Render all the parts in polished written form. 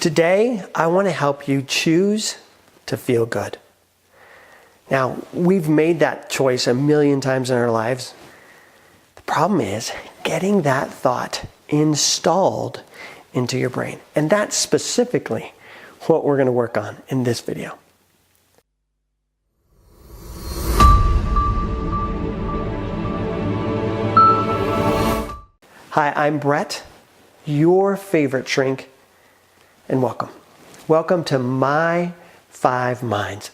Today, I want to help you choose to feel good. Now, we've made that choice a million times in our lives. The problem is getting that thought installed into your brain. And that's specifically what we're going to work on in this video. Hi, I'm Brett, your favorite shrink, and welcome. Welcome to My 5 Minds.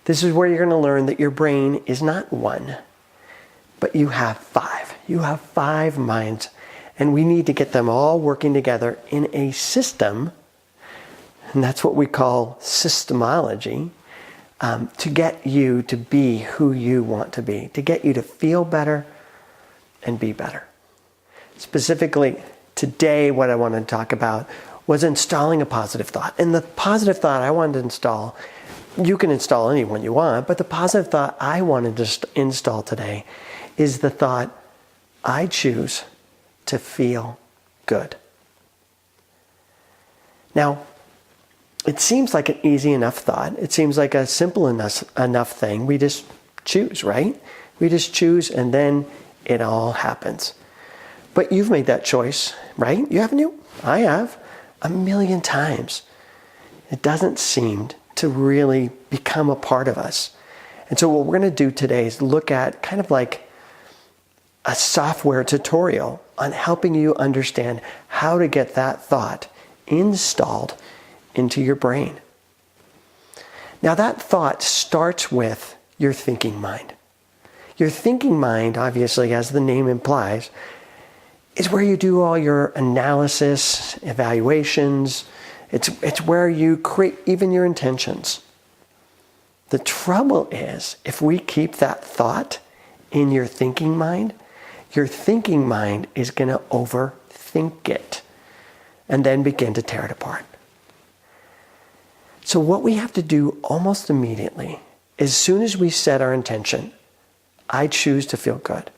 This is where you're going to learn that your brain is not one, but you have 5. You have 5 minds, and we need to get them all working together in a system, and that's what we call systemology, to get you to be who you want to be, to get you to feel better and be better. Specifically, today what I want to talk about was installing a positive thought. And the positive thought I wanted to install, you can install any one you want, but the positive thought I wanted to install today is the thought, I choose to feel good. Now, it seems like an easy enough thought. It seems like a simple enough thing. We just choose, right? We just choose and then it all happens. But you've made that choice, right? You haven't you? I have. A million times. It doesn't seem to really become a part of us. And so what we're going to do today is look at kind of like a software tutorial on helping you understand how to get that thought installed into your brain. Now that thought starts with your thinking mind. Your thinking mind, obviously, as the name implies, is where you do all your analysis, evaluations. It's where you create even your intentions. The trouble is, if we keep that thought in your thinking mind is going to overthink it and then begin to tear it apart. So what we have to do almost immediately, as soon as we set our intention, I choose to feel good.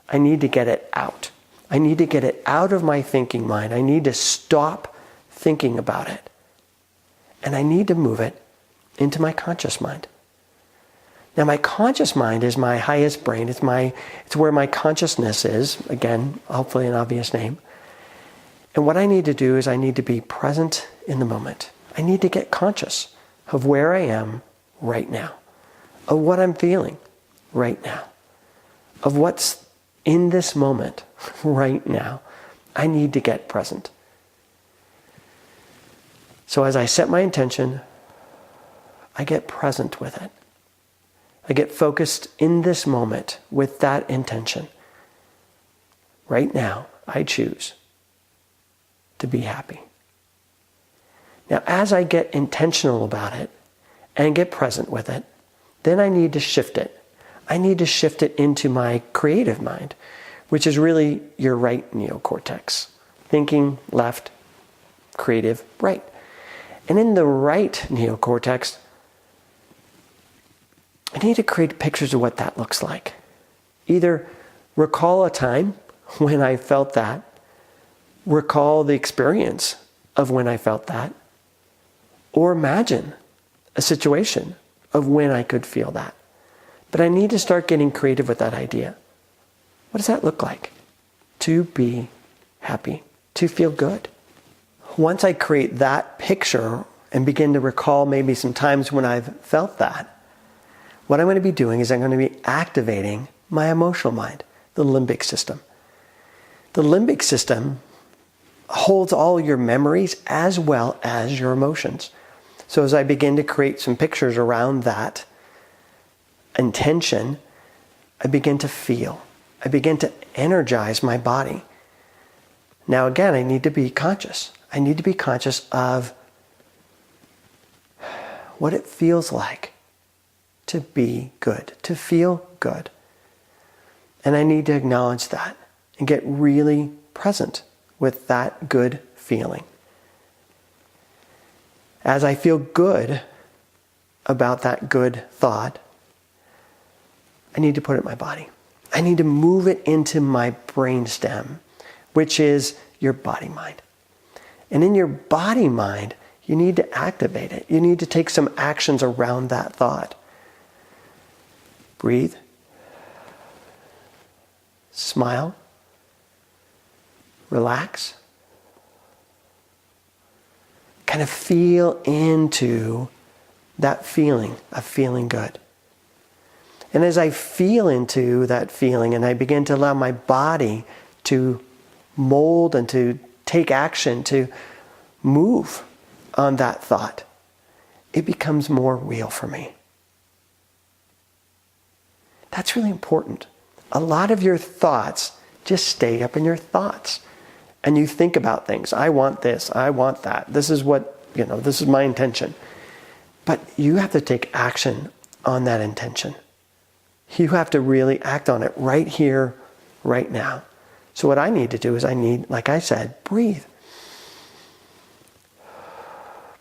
I need to get it out. I need to get it out of my thinking mind. I need to stop thinking about it. And I need to move it into my conscious mind. Now my conscious mind is my highest brain. It's where my consciousness is. Again, hopefully an obvious name. And what I need to do is I need to be present in the moment. I need to get conscious of where I am right now, of what I'm feeling right now, of what's in this moment right now. I need to get present. So as I set my intention, I get present with it. I get focused in this moment with that intention. Right now, I choose to be happy. Now, as I get intentional about it and get present with it, then I need to shift it. I need to shift it into my creative mind, which is really your right neocortex. Thinking left, creative right. And in the right neocortex, I need to create pictures of what that looks like. Either recall a time when I felt that, recall the experience of when I felt that, or imagine a situation of when I could feel that. But I need to start getting creative with that idea. What does that look like? To be happy, to feel good. Once I create that picture and begin to recall maybe some times when I've felt that, what I'm going to be doing is I'm going to be activating my emotional mind, the limbic system. The limbic system holds all your memories as well as your emotions. So as I begin to create some pictures around that intention, I begin to feel. I begin to energize my body. Now again, I need to be conscious. I need to be conscious of what it feels like to be good, to feel good. And I need to acknowledge that and get really present with that good feeling. As I feel good about that good thought, I need to put it in my body. I need to move it into my brainstem, which is your body mind. And in your body mind, you need to activate it. You need to take some actions around that thought. Breathe. Smile. Relax. Kind of feel into that feeling of feeling good. And as I feel into that feeling and I begin to allow my body to mold and to take action, to move on that thought, it becomes more real for me. That's really important. A lot of your thoughts just stay up in your thoughts. And you think about things. I want this. I want that. This is what, this is my intention. But you have to take action on that intention. You have to really act on it right here, right now. So what I need to do is like I said, breathe.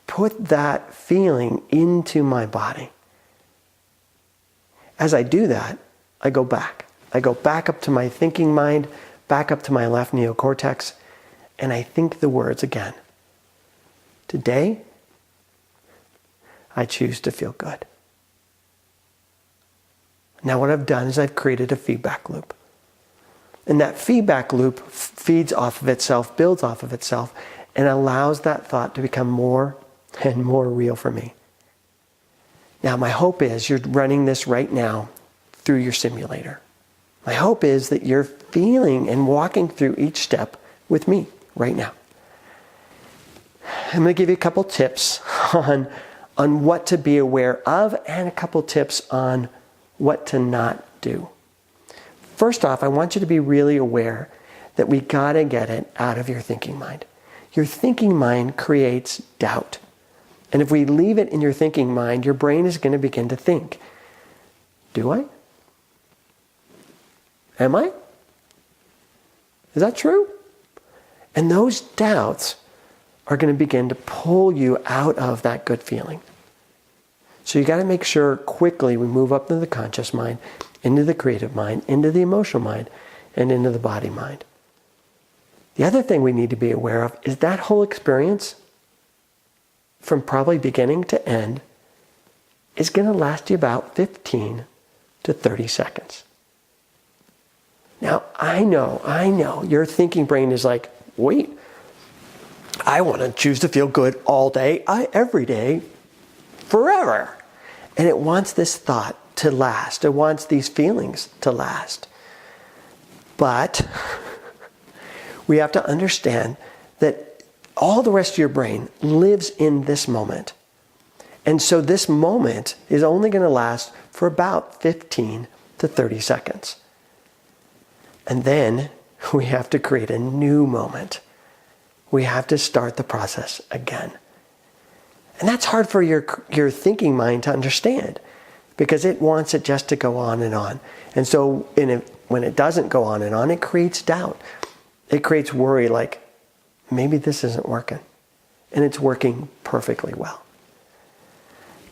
Put that feeling into my body. As I do that, I go back. I go back up to my thinking mind, back up to my left neocortex, and I think the words again. Today, I choose to feel good. Now what I've done is I've created a feedback loop. And that feedback loop feeds off of itself, builds off of itself, and allows that thought to become more and more real for me. Now my hope is you're running this right now through your simulator. My hope is that you're feeling and walking through each step with me right now. I'm going to give you a couple tips on what to be aware of and a couple tips on what to not do. First off, I want you to be really aware that we got to get it out of your thinking mind. Your thinking mind creates doubt. And if we leave it in your thinking mind, your brain is going to begin to think. Do I? Am I? Is that true? And those doubts are going to begin to pull you out of that good feeling. So you got to make sure quickly we move up to the conscious mind, into the creative mind, into the emotional mind, and into the body mind. The other thing we need to be aware of is that whole experience, from probably beginning to end, is going to last you about 15 to 30 seconds. Now, I know, your thinking brain is like, wait, I want to choose to feel good all day, every day, forever. And it wants this thought to last. It wants these feelings to last. But we have to understand that all the rest of your brain lives in this moment. And so this moment is only going to last for about 15 to 30 seconds. And then we have to create a new moment. We have to start the process again. And that's hard for your thinking mind to understand because it wants it just to go on and on. And so when it doesn't go on and on, it creates doubt. It creates worry like, maybe this isn't working. And it's working perfectly well.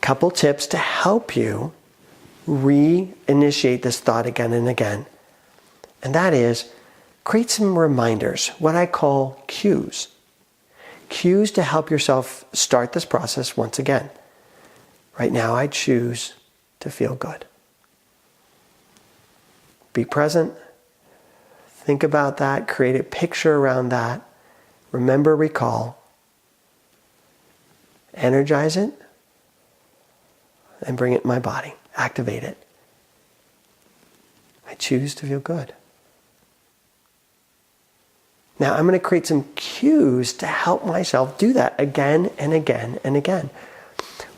Couple tips to help you reinitiate this thought again and again. And that is, create some reminders, what I call cues. Cues to help yourself start this process once again. Right now, I choose to feel good. Be present. Think about that. Create a picture around that. Remember, recall. Energize it. And bring it in my body. Activate it. I choose to feel good. Now I'm going to create some cues to help myself do that again and again and again.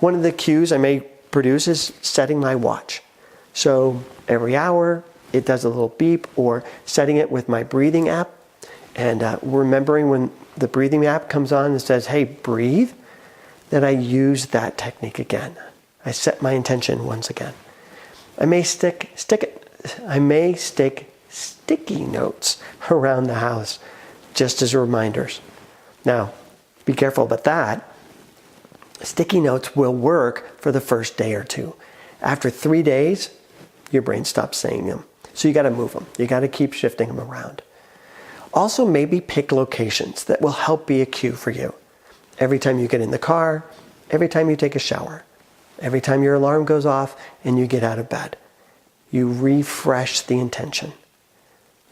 One of the cues I may produce is setting my watch. So every hour it does a little beep, or setting it with my breathing app and remembering when the breathing app comes on and says, hey, breathe, that I use that technique again. I set my intention once again. I may stick sticky notes around the house just as reminders. Now, be careful about that. Sticky notes will work for the first day or two. After 3 days, your brain stops saying them. So you got to move them. You got to keep shifting them around. Also, maybe pick locations that will help be a cue for you. Every time you get in the car, every time you take a shower, every time your alarm goes off and you get out of bed, you refresh the intention.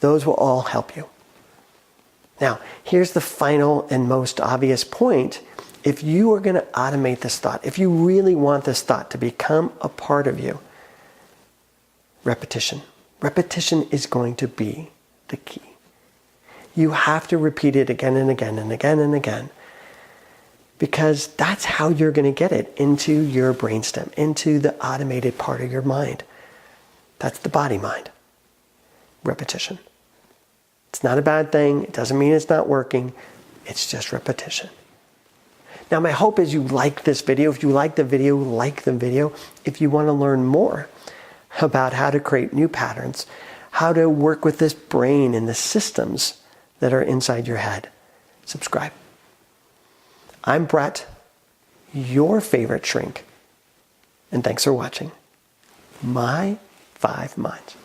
Those will all help you. Now, here's the final and most obvious point. If you are going to automate this thought, if you really want this thought to become a part of you, repetition. Repetition is going to be the key. You have to repeat it again and again and again and again, because that's how you're going to get it into your brainstem, into the automated part of your mind. That's the body mind. Repetition. It's not a bad thing. It doesn't mean it's not working. It's just repetition. Now, my hope is you like this video. If you like the video, like the video. If you want to learn more about how to create new patterns, how to work with this brain and the systems that are inside your head, subscribe. I'm Brett, your favorite shrink, and thanks for watching My 5 Minds.